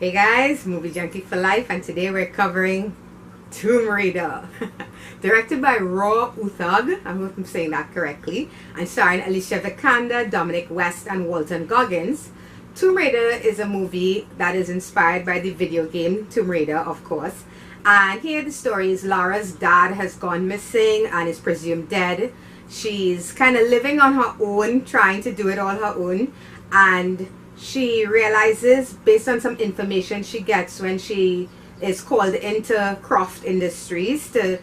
Hey guys, Movie Junkie for Life, and today we're covering Tomb Raider. Directed by Roar Uthaug, I hope I'm saying that correctly, and starring Alicia Vikander, Dominic West, and Walton Goggins. Tomb Raider is a movie that is inspired by the video game Tomb Raider, of course. And here the story is Lara's dad has gone missing and is presumed dead. She's kind of living on her own, trying to do it all her own, and she realizes, based on some information she gets when she is called into Croft Industries to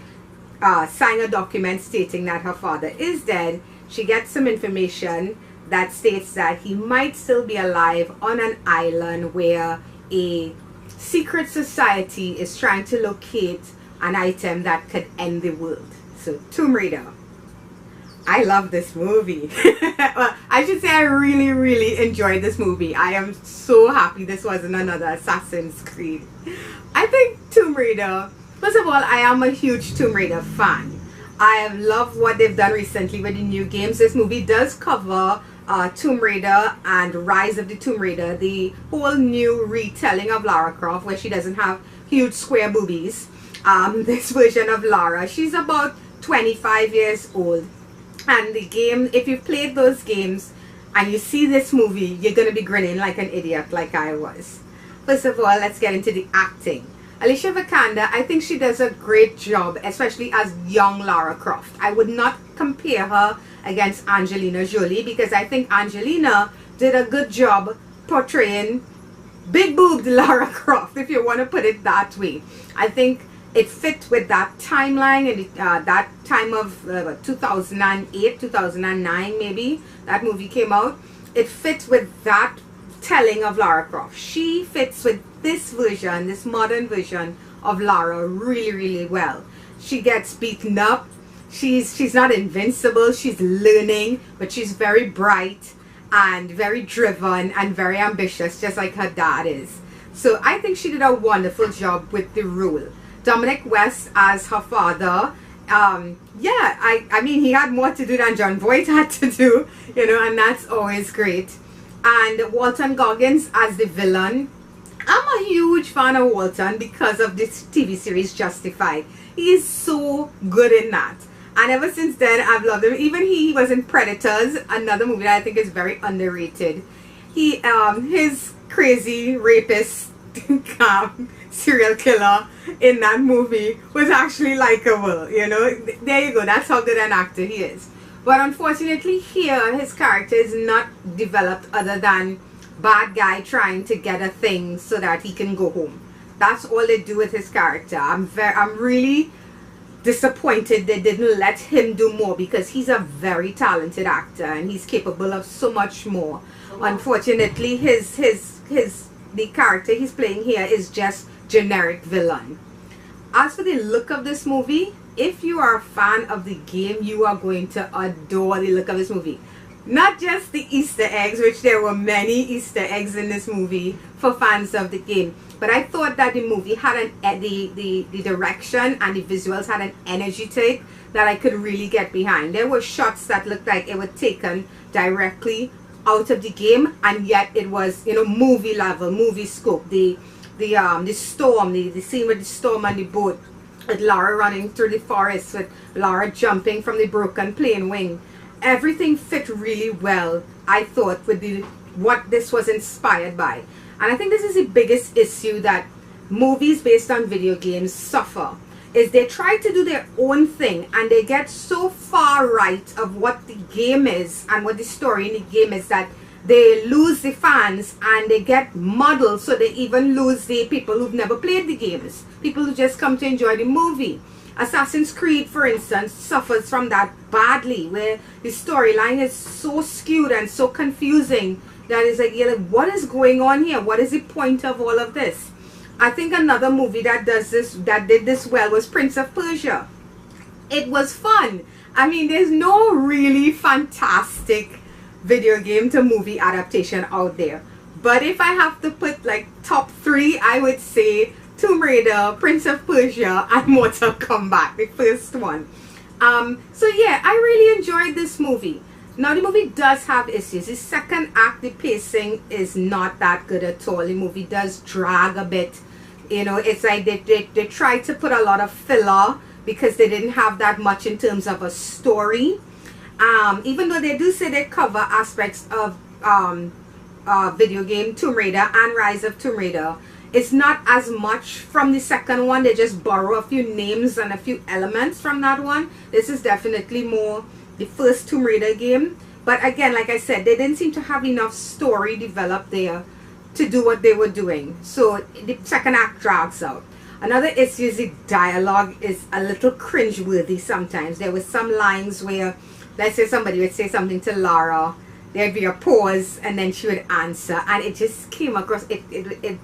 sign a document stating that her father is dead, she gets some information that states that he might still be alive on an island where a secret society is trying to locate an item that could end the world. So, Tomb Raider. I love this movie. Well, I should say I really enjoyed this movie. I am so happy this wasn't another Assassin's Creed. I think Tomb Raider, first of all, I am a huge Tomb Raider fan. I have loved what they've done recently with the new games. This movie does cover Tomb Raider and Rise of the Tomb Raider, the whole new retelling of Lara Croft, where she doesn't have huge square boobies. This version of Lara, she's about 25 years old. And the game, if you've played those games and you see this movie, you're going to be grinning like an idiot like I was. First of all, let's get into the acting. Alicia Vikander, I think she does a great job, especially as young Lara Croft. I would not compare her against Angelina Jolie because I think Angelina did a good job portraying big-boobed Lara Croft, if you want to put it that way. I think it fit with that timeline and that time of 2008, 2009 maybe, that movie came out. It fits with that telling of Lara Croft. She fits with this version, this modern version of Lara really well. She gets beaten up. She's not invincible. She's learning, but she's very bright and very driven and very ambitious, just like her dad is. So I think she did a wonderful job with the role. Dominic West as her father, yeah, I mean, he had more to do than Jon Voight had to do, you know, and that's always great. And Walton Goggins as the villain. I'm a huge fan of Walton because of this TV series Justified. He is so good in that. And ever since then, I've loved him. Even he was in Predators, another movie that I think is very underrated. His crazy rapist serial killer in that movie was actually likable, you know. There you go, that's how good an actor he is. But unfortunately here his character is not developed other than bad guy trying to get a thing so that he can go home. That's all they do with his character. I'm really disappointed they didn't let him do more because he's a very talented actor and he's capable of so much more. Unfortunately the character he's playing here is just generic villain. As for the look of this movie, if you are a fan of the game, you are going to adore the look of this movie. Not just the Easter eggs, which there were many Easter eggs in this movie for fans of the game, but I thought that the movie had the direction and the visuals had an energy to it that I could really get behind. There were shots that looked like it was taken directly out of the game, and yet it was, you know, movie level, movie scope. The storm, the scene with the storm on the boat, with Lara running through the forest, with Lara jumping from the broken plane wing. Everything fit really well, I thought, with what this was inspired by. And I think this is the biggest issue that movies based on video games suffer, is they try to do their own thing and they get so far right of what the game is and what the story in the game is that they lose the fans and they get muddled, so they even lose the people who've never played the games, people who just come to enjoy the movie. Assassin's Creed, for instance, suffers from that badly, where the storyline is so skewed and so confusing that it's like, you're like, what is going on here? What is the point of all of this? I think another movie that did this well was Prince of Persia. It was fun. I mean, there's no really fantastic video game to movie adaptation out there. But if I have to put like top 3, I would say Tomb Raider, Prince of Persia, and Mortal Kombat, the first one. So yeah, I really enjoyed this movie. Now the movie does have issues. The second act, the pacing is not that good at all. The movie does drag a bit. You know, it's like they tried to put a lot of filler because they didn't have that much in terms of a story. Even though they do say they cover aspects of video game Tomb Raider and Rise of Tomb Raider, it's not as much from the second one. They just borrow a few names and a few elements from that one. This is definitely more the first Tomb Raider game. But again, like I said, they didn't seem to have enough story developed there to do what they were doing. So the second act drags out. Another issue is the dialogue is a little cringeworthy sometimes. There were some lines where, let's say somebody would say something to Lara, there'd be a pause, and then she would answer, and it just came across, it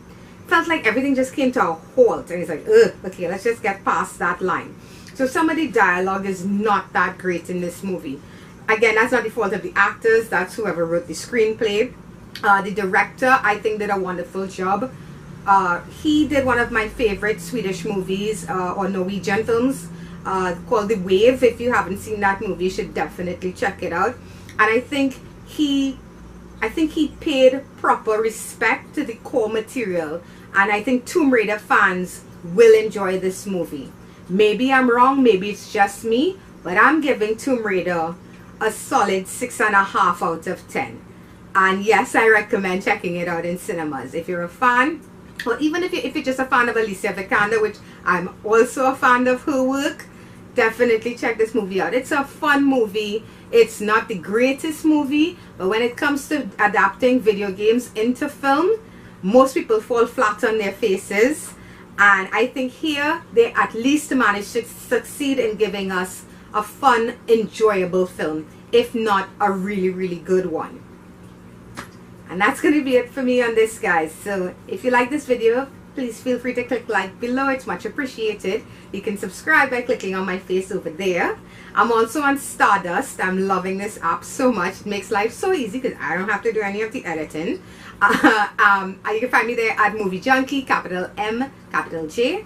felt like everything just came to a halt, and it's like, ugh, okay, let's just get past that line. So some of the dialogue is not that great in this movie. Again, that's not the fault of the actors, that's whoever wrote the screenplay. The director, I think, did a wonderful job. He did one of my favorite Swedish movies, or Norwegian films, called The Wave. If you haven't seen that movie, you should definitely check it out. And I think he paid proper respect to the core material, and I think Tomb Raider fans will enjoy this movie. Maybe I'm wrong, maybe it's just me, but I'm giving Tomb Raider a solid 6.5 out of 10. And yes, I recommend checking it out in cinemas. If you're a fan, or even if you're just a fan of Alicia Vikander, which I'm also a fan of her work, definitely check this movie out. It's a fun movie. It's not the greatest movie, but when it comes to adapting video games into film, most people fall flat on their faces. And I think here they at least managed to succeed in giving us a fun, enjoyable film, if not a really, really good one. And that's going to be it for me on this, guys. So if you like this video, please feel free to click like below. It's much appreciated. You can subscribe by clicking on my face over there. I'm also on Stardust. I'm loving this app so much. It makes life so easy because I don't have to do any of the editing. You can find me there at Movie Junkie, capital M, capital J.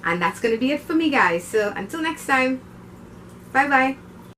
And that's going to be it for me, guys. So until next time, bye-bye.